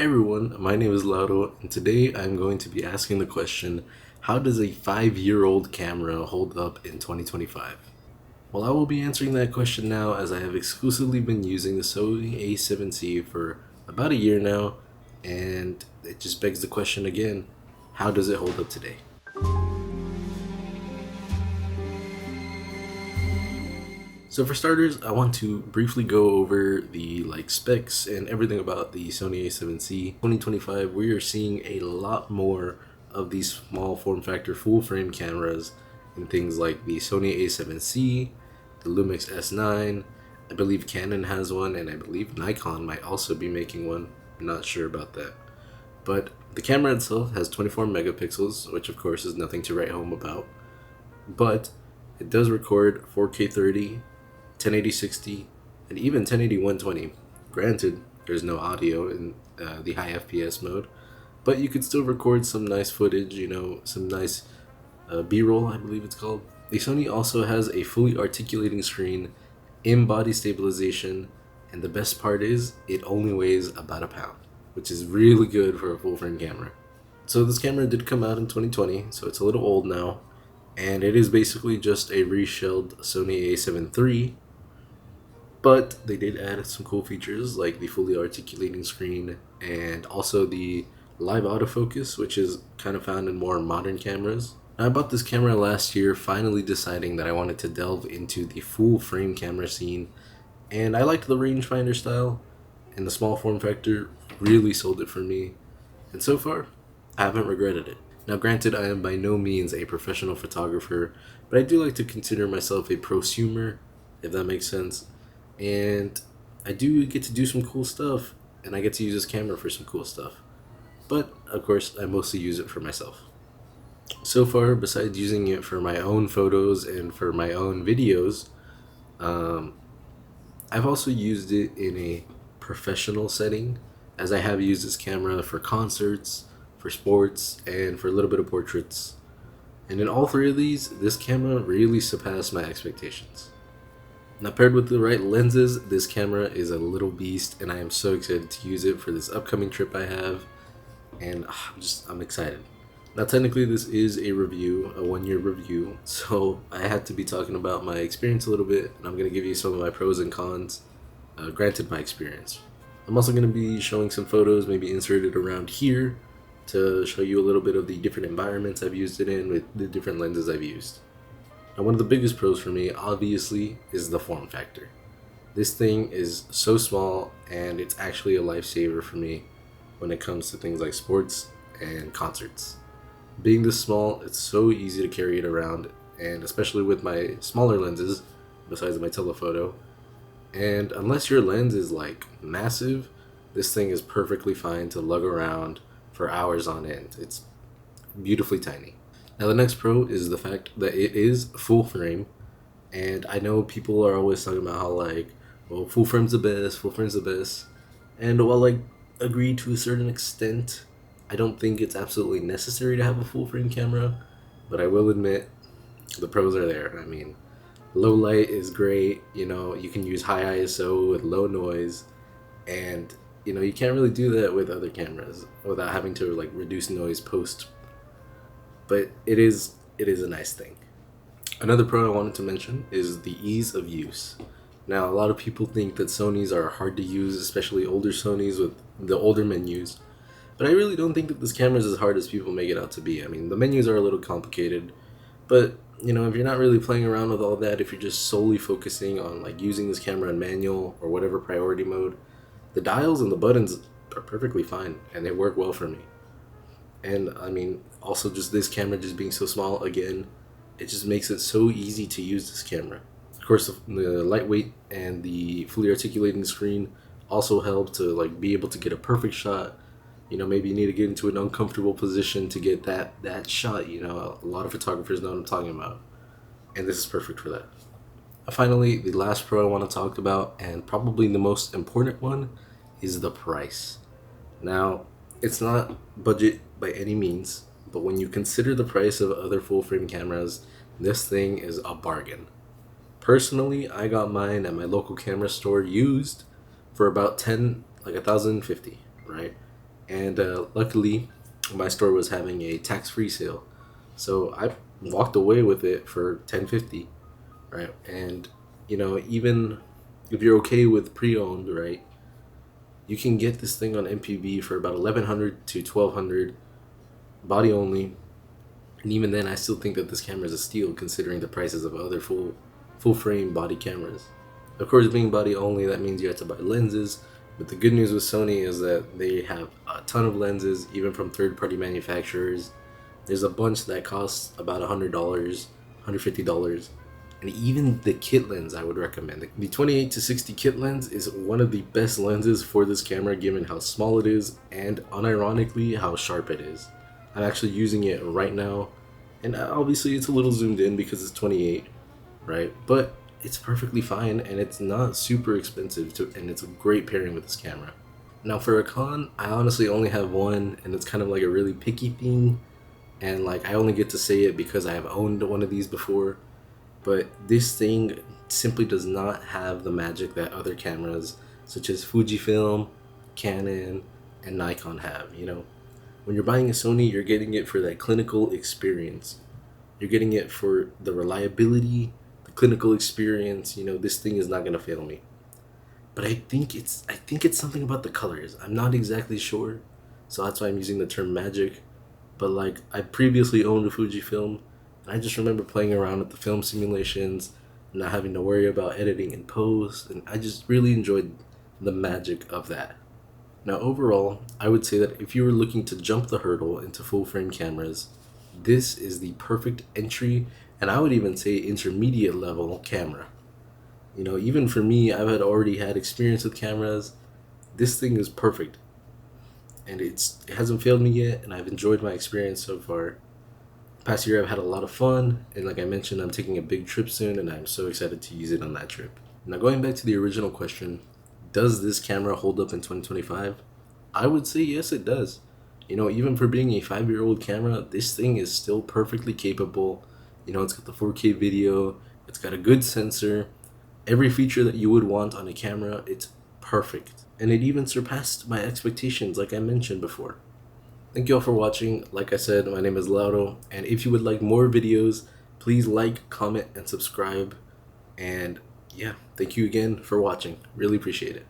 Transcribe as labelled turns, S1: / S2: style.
S1: Hey everyone, my name is Lauro, and today I'm going to be asking the question, how does a 5-year-old camera hold up in 2025? Well, I will be answering that question now as I have exclusively been using the Sony A7C for about a year now, and it just begs the question again, how does it hold up today? So for starters, I want to briefly go over the specs and everything about the Sony A7C. 2025, we are seeing a lot more of these small form factor full frame cameras in things like the Sony A7C, the Lumix S9. I believe Canon has one, and I believe Nikon might also be making one. I'm not sure about that. But the camera itself has 24 megapixels, which of course is nothing to write home about. But it does record 4K 30, 1080 60, and even 1080 120. Granted, there's no audio in the high FPS mode, but you could still record some nice footage, some nice B-roll, I believe it's called. The Sony also has a fully articulating screen, in-body stabilization, and the best part is it only weighs about a pound, which is really good for a full-frame camera. So this camera did come out in 2020, so it's a little old now, and it is basically just a reshelled Sony A7 III, but they did add some cool features like the fully articulating screen and also the live autofocus, which is kind of found in more modern cameras. I bought this camera last year, finally deciding that I wanted to delve into the full frame camera scene, and I liked the rangefinder style, and the small form factor really sold it for me, and so far, I haven't regretted it. Now granted, I am by no means a professional photographer, but I do like to consider myself a prosumer, if that makes sense, and I do get to do some cool stuff, and I get to use this camera for some cool stuff. But of course, I mostly use it for myself. So far, besides using it for my own photos and for my own videos, um, I've also used it in a professional setting, as I have used this camera for concerts, for sports, and for a little bit of portraits. And in all three of these, this camera really surpassed my expectations. Now, paired with the right lenses, this camera is a little beast, and I am so excited to use it for this upcoming trip I have, and I'm excited. Now, technically, this is a review, a 1-year review, so I had to be talking about my experience a little bit, and I'm going to give you some of my pros and cons, granted my experience. I'm also going to be showing some photos, maybe inserted around here, to show you a little bit of the different environments I've used it in with the different lenses I've used. Now, one of the biggest pros for me, obviously, is the form factor. This thing is so small, and it's actually a lifesaver for me when it comes to things like sports and concerts. Being this small, it's so easy to carry it around, and especially with my smaller lenses, besides my telephoto. And unless your lens is massive, this thing is perfectly fine to lug around for hours on end. It's beautifully tiny. Now, the next pro is the fact that it is full frame, and I know people are always talking about how well, full frame's the best, full frame's the best, and while I agree to a certain extent, I don't think it's absolutely necessary to have a full frame camera, but I will admit the pros are there. I mean, low light is great, you can use high ISO with low noise, and you can't really do that with other cameras without having to reduce noise post, but it is a nice thing. Another pro I wanted to mention is the ease of use. Now, a lot of people think that Sonys are hard to use, especially older Sonys with the older menus, but I really don't think that this camera is as hard as people make it out to be. I mean, the menus are a little complicated, but if you're not really playing around with all that, if you're just solely focusing on using this camera in manual or whatever priority mode, the dials and the buttons are perfectly fine, and they work well for me. And I mean, also just this camera just being so small, again, it just makes it so easy to use this camera. Of course, the lightweight and the fully articulating screen also help to be able to get a perfect shot. Maybe you need to get into an uncomfortable position to get that shot. A lot of photographers know what I'm talking about, and this is perfect for that. Finally, the last pro I want to talk about, and probably the most important one, is the price. Now, it's not budget by any means, but when you consider the price of other full frame cameras, this thing is a bargain. Personally, I got mine at my local camera store used for about 1,050, right? And luckily, my store was having a tax-free sale, so I walked away with it for 1050, right? And even if you're okay with pre-owned, right, you can get this thing on MPB for about 1100 to 1200, body only. And even then, I still think that this camera is a steal considering the prices of other full frame body cameras. Of course, being body only, that means you have to buy lenses. But the good news with Sony is that they have a ton of lenses, even from third-party manufacturers. There's a bunch that cost about $100, $150, and even the kit lens I would recommend. The 28 to 60 kit lens is one of the best lenses for this camera, given how small it is and unironically how sharp it is. I'm actually using it right now, and obviously it's a little zoomed in because it's 28, right? But it's perfectly fine, and it's not super expensive and it's a great pairing with this camera. Now for a con, I honestly only have one, and it's kind of like a really picky thing, and like I only get to say it because I have owned one of these before. But this thing simply does not have the magic that other cameras such as Fujifilm, Canon, and Nikon have. When you're buying a Sony, you're getting it for that clinical experience. You're getting it for the reliability, the clinical experience. This thing is not gonna fail me. But I think it's something about the colors. I'm not exactly sure, so that's why I'm using the term magic. But like, I previously owned a Fujifilm, and I just remember playing around with the film simulations, not having to worry about editing in post, and I just really enjoyed the magic of that. Now overall, I would say that if you were looking to jump the hurdle into full frame cameras, this is the perfect entry, and I would even say intermediate level camera. Even for me, I've already had experience with cameras. This thing is perfect, and it hasn't failed me yet, and I've enjoyed my experience so far. Past year I've had a lot of fun, and like I mentioned, I'm taking a big trip soon, and I'm so excited to use it on that trip. Now going back to the original question, does this camera hold up in 2025? I would say yes, it does. Even for being a 5-year-old camera, this thing is still perfectly capable. It's got the 4K video, it's got a good sensor, every feature that you would want on a camera, it's perfect. And it even surpassed my expectations, like I mentioned before. Thank you all for watching. Like I said, my name is Lauro, and if you would like more videos, please like, comment, and subscribe. And yeah, thank you again for watching. Really appreciate it.